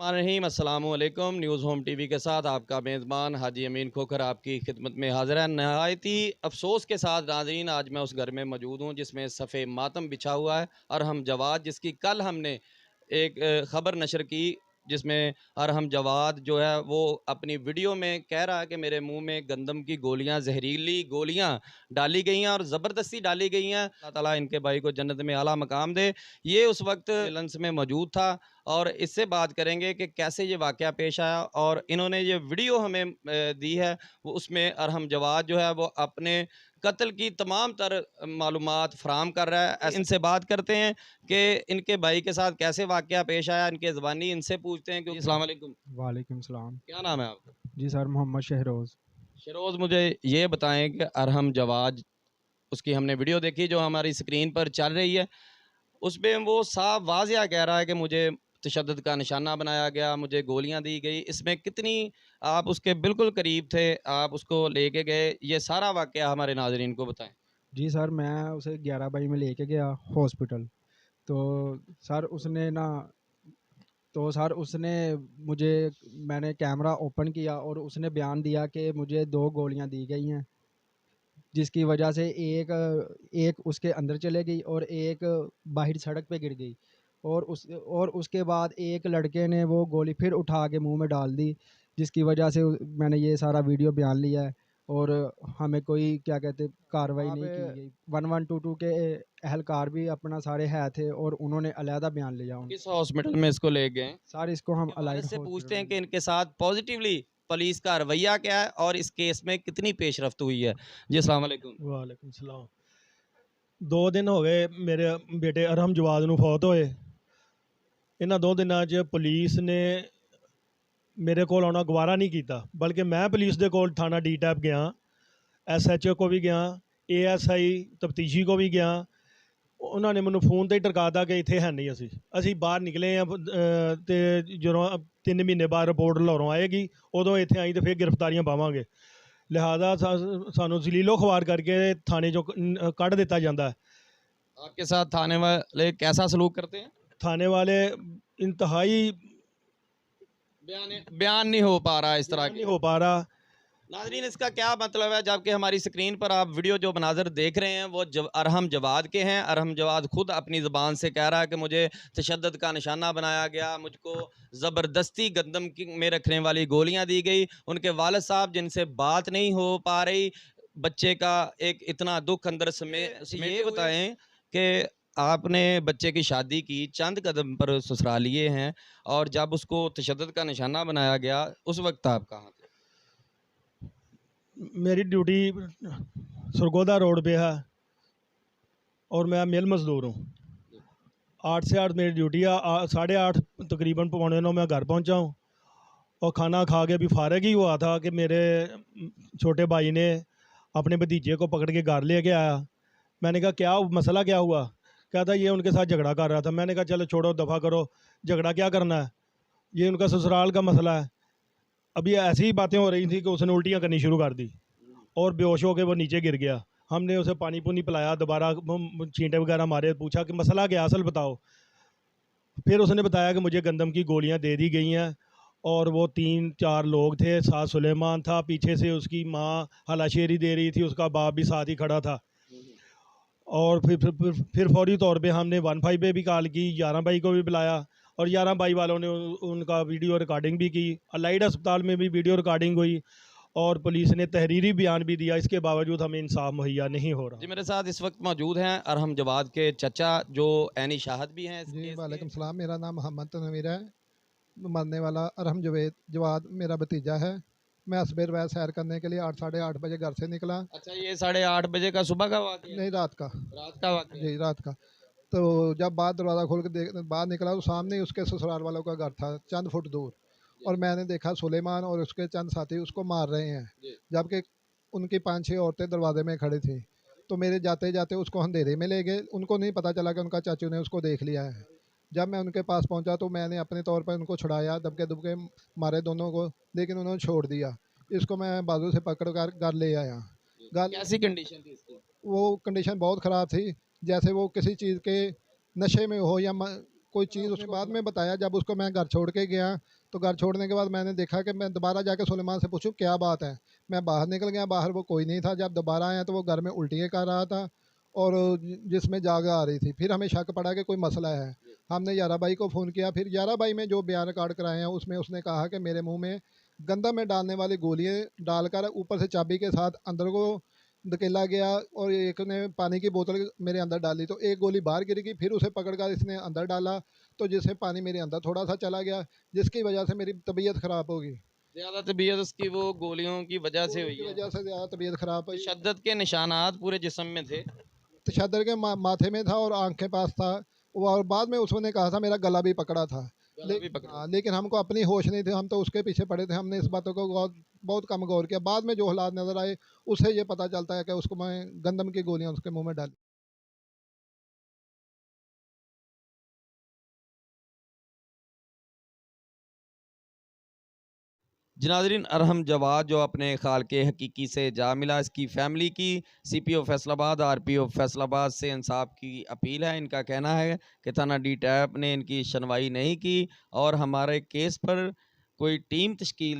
रहीम अस्सलामुअलैकुम। News home TV के साथ आपका मेज़बान हाजी अमीन खोखर आपकी खिदमत में हाज़िर है। नहायत ही अफसोस के साथ नाज़रीन, आज मैं उस घर में मौजूद हूँ जिसमें सफ़े मातम बिछा हुआ है। अरहम जवाद, जिसकी कल हमने एक ख़बर नशर की, जिसमें अरहम जवाद जो है वो अपनी वीडियो में कह रहा है कि मेरे मुंह में गंदम की गोलियां, जहरीली गोलियां डाली गई हैं और ज़बरदस्ती डाली गई हैं। अल्लाह ताला इनके भाई को जन्नत में आला मकाम दे। ये उस वक्त लंस में मौजूद था और इससे बात करेंगे कि कैसे ये वाक़या पेश आया और इन्होंने ये वीडियो हमें दी है। वो उसमें अरहम जवाद जो है वो अपने कत्ल की तमाम तर मालूमात फ़राहम कर रहा है। इनसे बात करते हैं कि इनके भाई के साथ कैसे वाक़या पेश आया, इनके ज़बानी इनसे पूछते हैं। क्योंकि अस्सलाम वालेकुम। वालेकुम सलाम। क्या नाम है आपका? जी सर, मोहम्मद शहरोज़। शरोज़, मुझे ये बताएं कि अरहम जवाद, उसकी हमने वीडियो देखी जो हमारी स्क्रीन पर चल रही है। उसमें वो साफ वाज़िया कह रहा है कि मुझे तशद्दुद का निशाना बनाया गया, मुझे गोलियां दी गई। इसमें कितनी आप उसके बिल्कुल करीब थे, आप उसको लेके गए, ये सारा वाक़या हमारे नाज़रीन को बताएं। जी सर, मैं उसे 11 मई में लेके गया हॉस्पिटल। तो सर उसने ना तो सर उसने मुझे मैंने कैमरा ओपन किया और उसने बयान दिया कि मुझे 2 गोलियां दी गई हैं, जिसकी वजह से एक उसके अंदर चले गई और एक बाहर सड़क पे गिर गई। और उसके बाद एक लड़के ने वो गोली फिर उठा के मुंह में डाल दी, जिसकी वजह से मैंने ये सारा वीडियो बयान लिया है। और हमें कोई क्या कहते कार्रवाई नहीं की गई। 1122 के एहलकार भी अपना सारे है थे और उन्होंने अलहदा बयान लिया किस उनका। हॉस्पिटल में इसको ले गए? सर इसको हम इनके वालिद अलाइड से हॉस्पिटल पूछते हैं में। कि इनके साथ पॉजिटिवली पुलिस का रवैया क्या है और इस केस में कितनी पेशरफ्त हुई है। जी अस्सलाम वालेकुम। वालेकुम सलाम। 2 दिन हो गए मेरे बेटे अरहम जवाद ਨੂੰ फौत होए। ਇਹਨਾਂ 2 ਦਿਨਾਂ 'ਚ ਪੁਲਿਸ ਨੇ ਮੇਰੇ ਕੋਲ ਆਉਣਾ ਗਵਾਰਾ ਨਹੀਂ ਕੀਤਾ, ਬਲਕਿ ਮੈਂ ਪੁਲਿਸ ਦੇ ਕੋਲ ਥਾਣਾ ਡੀ ਟੈਪ ਗਿਆ, SHO ਕੋ ਵੀ ਗਿਆ, ASI ਤਫਤੀਸ਼ੀ ਕੋ ਵੀ ਗਿਆ। ਉਹਨਾਂ ਨੇ ਮੈਨੂੰ ਫੋਨ ਤੇ ਹੀ ਟਰਕਾਤਾ ਕਿ ਇੱਥੇ ਹੈ ਨਹੀਂ। ਅਸੀਂ ਬਾਹਰ ਨਿਕਲੇ ਆ ਤੇ ਜਦੋਂ 3 ਮਹੀਨੇ ਬਾਅਦ ਰਿਪੋਰਟ ਲਾਹੌਰੋਂ ਆਏਗੀ ਉਦੋਂ ਇੱਥੇ ਆਈ ਤੇ ਫਿਰ ਗ੍ਰਿਫਤਾਰੀਆਂ ਪਾਵਾਂਗੇ। ਲਿਹਾਜ਼ਾ ਸਾਨੂੰ ਜ਼ਲੀਲੋ ਖਵਾਰ ਕਰਕੇ थाने 'ਚੋਂ ਕੱਢ ਦਿੱਤਾ ਜਾਂਦਾ है। आपके साथ थाने वाले कैसा सलूक करते हैं? थाने वाले इंतहाई बयान नहीं हो पा रहा इस तरह नहीं की। हो पा रहा। नाजरीन, इसका क्या मतलब है? जबकि हमारी स्क्रीन पर आप वीडियो जो मनाजर देख रहे हैं वो अरहम जवाद के हैं। अरहम जवाद खुद अपनी ज़बान से कह रहा है कि मुझे तशद्दुद का निशाना बनाया गया, मुझको ज़बरदस्ती गंदम में रखने वाली गोलियां दी गई। उनके वालिद साहब जिनसे बात नहीं हो पा रही, बच्चे का एक इतना दुख अंदर ये बताएं कि आपने बच्चे की शादी की, चंद कदम पर ससुरालिए हैं और जब उसको तशद्दुद का निशाना बनाया गया उस वक्त आप कहाँ थे? मेरी ड्यूटी सरगोदा रोड पे है और मैं मिल मज़दूर हूँ। 8 से 8 मेरी ड्यूटी है। 8:30 तकरीबन 8:45 मैं घर पहुँचा हूँ और खाना खा के अभी फारग ही हुआ था कि मेरे छोटे भाई ने अपने भतीजे को पकड़ के घर ले के आया। मैंने कहा क्या मसला क्या हुआ? कहता ये उनके साथ झगड़ा कर रहा था। मैंने कहा चलो छोड़ो, दफ़ा करो, झगड़ा क्या करना है, ये उनका ससुराल का मसला है। अभी ऐसी ही बातें हो रही थी कि उसने उल्टियाँ करनी शुरू कर दी और बेहोश होकर वो नीचे गिर गया। हमने उसे पानी पुनी पिलाया, दोबारा छींटे वगैरह मारे, पूछा कि मसला क्या असल बताओ। फिर उसने बताया कि मुझे गंदम की गोलियां दे दी गई हैं और वो 3-4 लोग थे, साथ सुलेमान था, पीछे से उसकी माँ हलाशेरी दे रही थी, उसका बाप भी साथ ही खड़ा था। और फिर फौरी तौर पे हमने 15 पे भी कॉल की, 11 भाई को भी बुलाया और 11 भाई वालों ने उनका वीडियो रिकॉर्डिंग भी की। अलाइड अस्पताल में भी वीडियो रिकॉर्डिंग हुई और पुलिस ने तहरीरी बयान भी दिया। इसके बावजूद हमें इंसाफ मुहैया नहीं हो रहा। जी, मेरे साथ इस वक्त मौजूद हैं अरहम जवाद के चचा जो ऐनी शाहद भी हैं इस जी केस वालेकुम के। सलाम। मेरा नाम मोहम्मद तनवीर है। मरने वाला अरहम जवाद मेरा भतीजा है। मैं सवेर वह सैर करने के लिए 8-8:30 बजे घर से निकला। अच्छा, ये 8:30 बजे का सुबह का वाक़या है? नहीं, रात का। रात का वाक़या है? जी रात का। तो जब बाहर दरवाज़ा खोल के बाहर निकला तो सामने ही उसके ससुराल वालों का घर था, चंद फुट दूर। और मैंने देखा सुलेमान और उसके चंद साथी उसको मार रहे हैं, जबकि उनकी 5-6 औरतें दरवाजे में खड़ी थी। तो मेरे जाते जाते उसको अंधेरे में ले गए। उनको नहीं पता चला कि उनका चाचू ने उसको देख लिया है। जब मैं उनके पास पहुंचा तो मैंने अपने तौर पर उनको छुड़ाया, दबके दुबके मारे दोनों को, लेकिन उन्होंने छोड़ दिया। इसको मैं बाजू से पकड़ कर घर ले आया। घर कैसी कंडीशन थी इसकी? वो कंडीशन बहुत ख़राब थी, जैसे वो किसी चीज़ के नशे में हो या कोई चीज़ उसने बाद में बताया। जब उसको मैं घर छोड़ के गया तो घर छोड़ने के बाद मैंने देखा कि मैं दोबारा जाके सुलेमान से पूछूं क्या बात है। मैं बाहर निकल गया, बाहर वो कोई नहीं था। जब दोबारा आया तो वो घर में उल्टियाँ कर रहा था और जिसमें जाग आ रही थी। फिर हमें शक पड़ा कि कोई मसला है। हमने यारा भाई को फ़ोन किया। फिर यारा भाई में जो बयान रिकॉर्ड कराए हैं उसमें उसने कहा कि मेरे मुंह में गंदम में डालने वाली गोलियां डालकर ऊपर से चाबी के साथ अंदर को धकेला गया और एक ने पानी की बोतल मेरे अंदर डाली तो एक गोली बाहर गिर गई। फिर उसे पकड़कर इसने अंदर डाला तो जिससे पानी मेरे अंदर थोड़ा सा चला गया, जिसकी वजह से मेरी तबीयत ख़राब हो गई। ज़्यादा तबीयत उसकी वो गोलियों की वजह से हुई की है। वजह से ज़्यादा तबीयत ख़राब हुई। तशद्दुद के निशानात पूरे जिस्म में थे। तशद्दुद के माथे में था और आँख के पास था। और बाद में उसने कहा था मेरा गला भी पकड़ा था। गला भी पकड़ा। हाँ, लेकिन हमको अपनी होश नहीं थी, हम तो उसके पीछे पड़े थे। हमने इस बातों को बहुत कम गौर किया। बाद में जो हालात नज़र आए उससे ये पता चलता है कि उसको मैं गंदम की गोलियां उसके मुंह में डाली। जी नाज़रीन, अरहम जवाद जो अपने खाल के हकीकी से जा मिला, इसकी फ़ैमिली की CPO फैसलाबाद RPO फैसलाबाद से इंसाफ की अपील है। इनका कहना है कि थाना डी टैप ने इनकी सुनवाई नहीं की और हमारे केस पर कोई टीम तश्कील